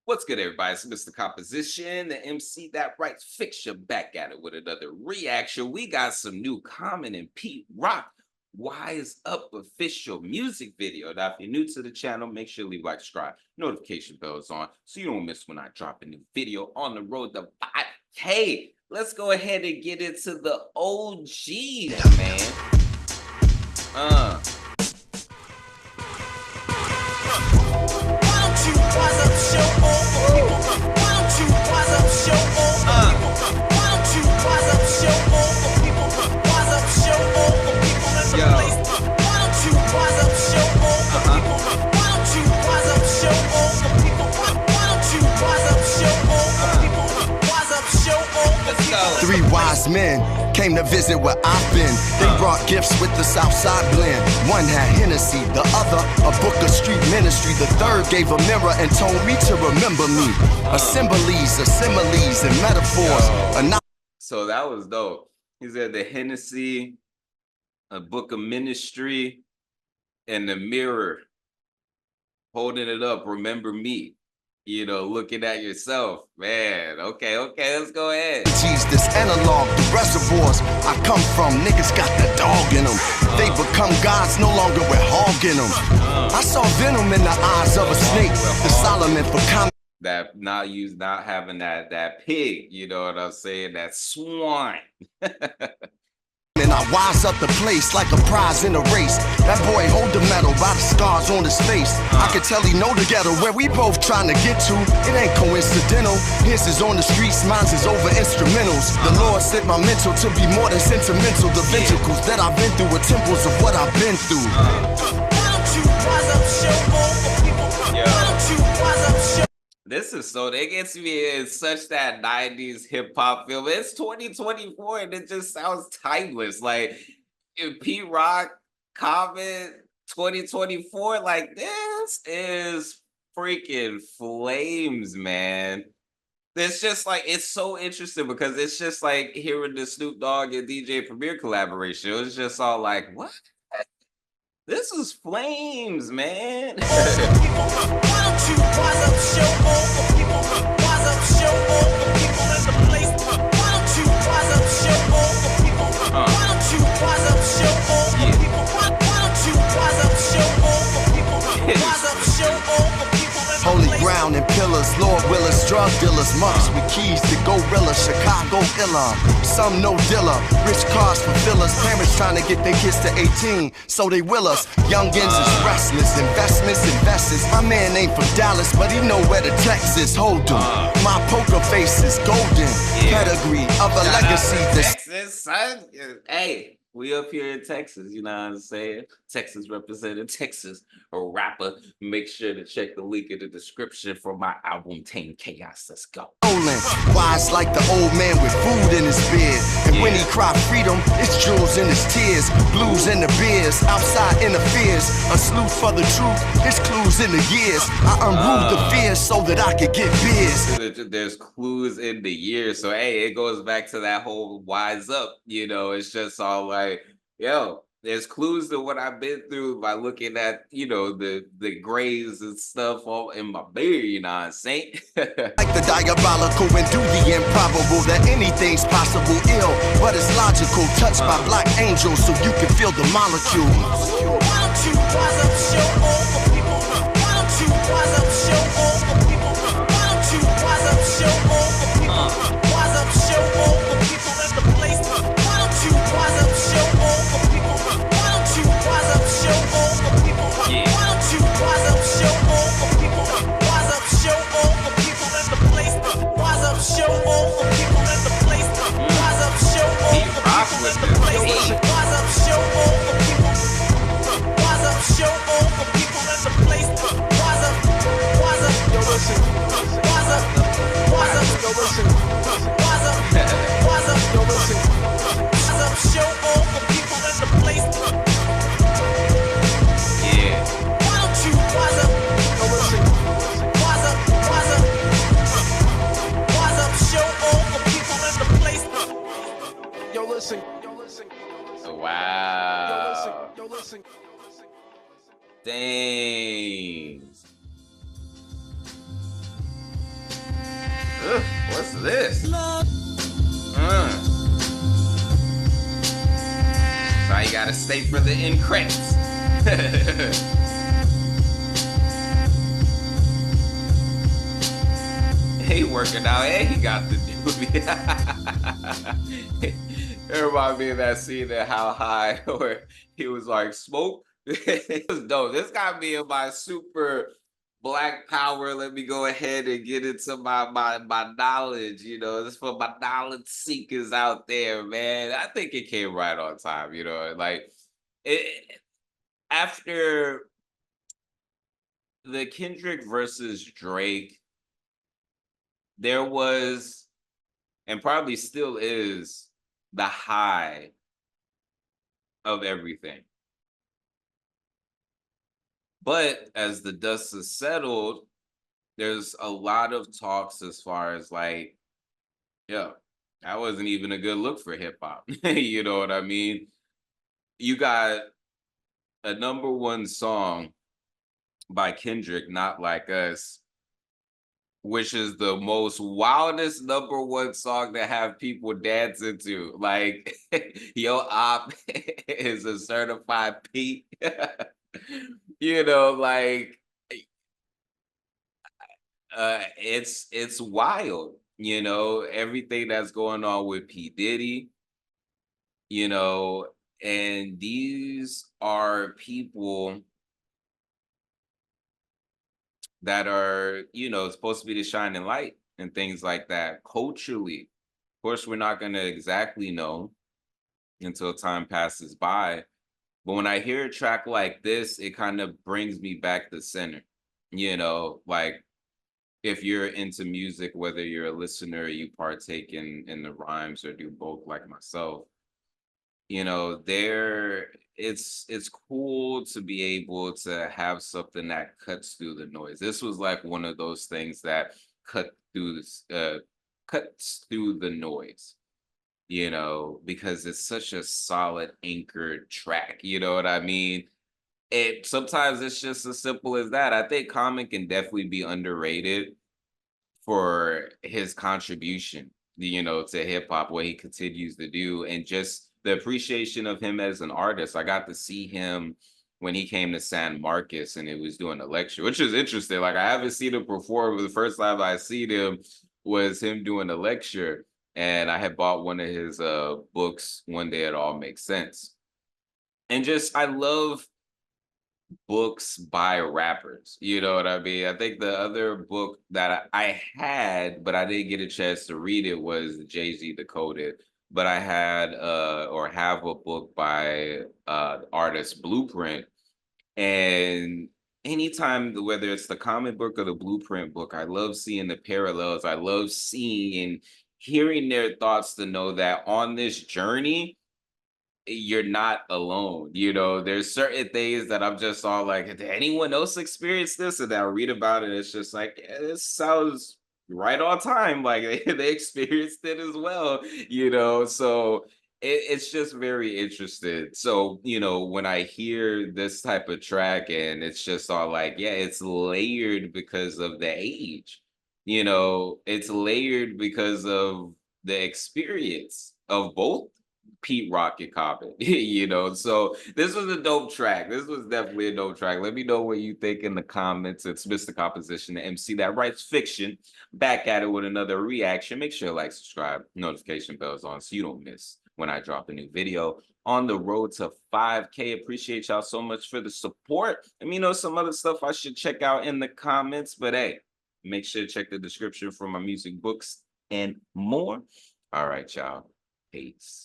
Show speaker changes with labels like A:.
A: What's good, everybody? It's Mr. Composition, the MC that writes fiction, back at it with another reaction. We got some new Common and Pete Rock Wise Up official music video. Now, if you're new to the channel, make sure you leave like, subscribe, notification bell is on so you don't miss when I drop a new video on the road to 5K. Let's go ahead and get into the OG, man.
B: Three wise men came to visit where I've been. They brought gifts with the Southside blend. One had Hennessy, the other a book of street ministry. The third gave a mirror and told me to remember me. Similes and metaphors.
A: So that was dope. He said the Hennessy, a book of ministry, and the mirror holding it up. Remember me. You know, looking at yourself, man. Okay, let's go ahead.
B: Geez, this analog, the reservoirs I come from, niggas got the dog in them. They become gods, no longer we're hogging them. I saw venom in the eyes of a snake. The Solomon for comment.
A: That not having that pig, you know what I'm saying? That swine.
B: And I wise up the place like a prize in a race. That boy hold the medal by the scars on his face. I can tell he know the ghetto where we both trying to get to. It ain't coincidental. His is on the streets, mine's is over instrumentals. The Lord set my mental to be more than sentimental. The ventricles that I've been through are temples of what I've been through.
A: This is so, it gets me in such that 90s hip hop feel. It's 2024 and it just sounds timeless. Like if Pete Rock comment 2024, like this is freaking flames, man. It's just like, it's so interesting because it's just like hearing the Snoop Dogg and DJ Premier collaboration. It was just all like, what? This is flames, man.
B: Holy ground and pillars, Lord Willers, drug dealers, monks with keys to gorilla, Chicago illa. Some no dealer, rich cars for fillers, parents trying to get their kids to 18, so they will us. Youngins is restless, investors. My man ain't from Dallas, but he know where the Texas hold him. My poker face is golden, pedigree of a legacy.
A: Texas, son. Hey. We up here in Texas, you know what I'm saying? Texas represented Texas, a rapper. Make sure to check the link in the description for my album, Tame Chaos. Let's go.
B: Wise like the old man with food in his beard. And when he cry freedom, it's jewels in his tears. Blues in the beers, outside interferes. A sleuth for the truth, it's clues in the years. I unroot the fears so that I could get beers.
A: There's clues in the years. So, hey, it goes back to that whole wise up. You know, it's just all like, yo, there's clues to what I've been through by looking at, you know, the grays and stuff all in my beard, you know what I'm saying?
B: Like the diabolical and do the improbable, that anything's possible ill, but it's logical, touched by black angels so you can feel the molecule. Why don't you rise up, show all the people? Why don't you rise up, show all the people? Why don't you rise up, show all the people? Rise up, show all the people in the place. Why don't you rise up, show all the people? Why don't you rise up, show all the people? Why don't you rise up, show all the people? Rise up, show all the people in the place. Rise up, show all the people in the place. Rise up, show all the people in the place. Rise up, show all the people. Rise up, show all the people in the place. Rise up, yo listen. Rise up, yo listen. Rise up, yo listen. Rise up, show all the people in the place.
A: Yeah.
B: Why don't you rise up, yo listen. Rise up, show all the people in the place. Yo listen.
A: Wow.
B: Yo listen.
A: Dang. this? Now you gotta stay for the end credits. He working out, and he got the dude. It reminded me of that scene in How High where he was like, smoke. It was dope. This got me in my super black power. Let me go ahead and get into my knowledge. This for my knowledge seekers out there, man. I think it came right on time. Like it after the Kendrick versus Drake, there was, and probably still is, the high of everything. But as the dust has settled, there's a lot of talks as far as like, yeah, that wasn't even a good look for hip hop. You know what I mean? You got a number one song by Kendrick, Not Like Us, which is the most wildest number one song to have people dancing to. Like, Yo Op is a certified P. Like, it's wild. Everything that's going on with P Diddy. You know, and these are people that are, supposed to be the shining light and things like that culturally. Of course, we're not going to exactly know until time passes by. But when I hear a track like this, it kind of brings me back to center. Like if you're into music, whether you're a listener, you partake in the rhymes or do both like myself, there it's cool to be able to have something that cuts through the noise. This was like one of those things that cut through this cuts through the noise, because it's such a solid anchored track. You know what I mean? It sometimes it's just as simple as that. I think Common can definitely be underrated for his contribution, to hip hop, what he continues to do, and just the appreciation of him as an artist. I got to see him when he came to San Marcos and it was doing a lecture, which is interesting. Like I haven't seen him perform, but the first time I seen him was him doing a lecture. And I had bought one of his books, One Day It All Makes Sense. And just I love books by rappers. You know what I mean? I think the other book that I had, but I didn't get a chance to read it, was Jay-Z Decoded. But I had or have a book by artist Blueprint. And anytime, whether it's the comic book or the Blueprint book, I love seeing the parallels. I love seeing and hearing their thoughts to know that on this journey, you're not alone. There's certain things that I'm just all like, did anyone else experience this? And I read about it, it's just like, yeah, this sounds right on time. Like they experienced it as well, so it's just very interesting. So, when I hear this type of track and it's just all like, yeah, it's layered because of the age, it's layered because of the experience of both Pete Rock and Common, So this was a dope track. This was definitely a dope track. Let me know what you think in the comments. It's Mr. Composition, the MC that writes fiction. Back at it with another reaction. Make sure to like, subscribe, notification bells on so you don't miss when I drop a new video. On the road to 5K. Appreciate y'all so much for the support. Let me know some other stuff I should check out in the comments. But hey, make sure to check the description for my music, books, and more. All right, y'all. Peace.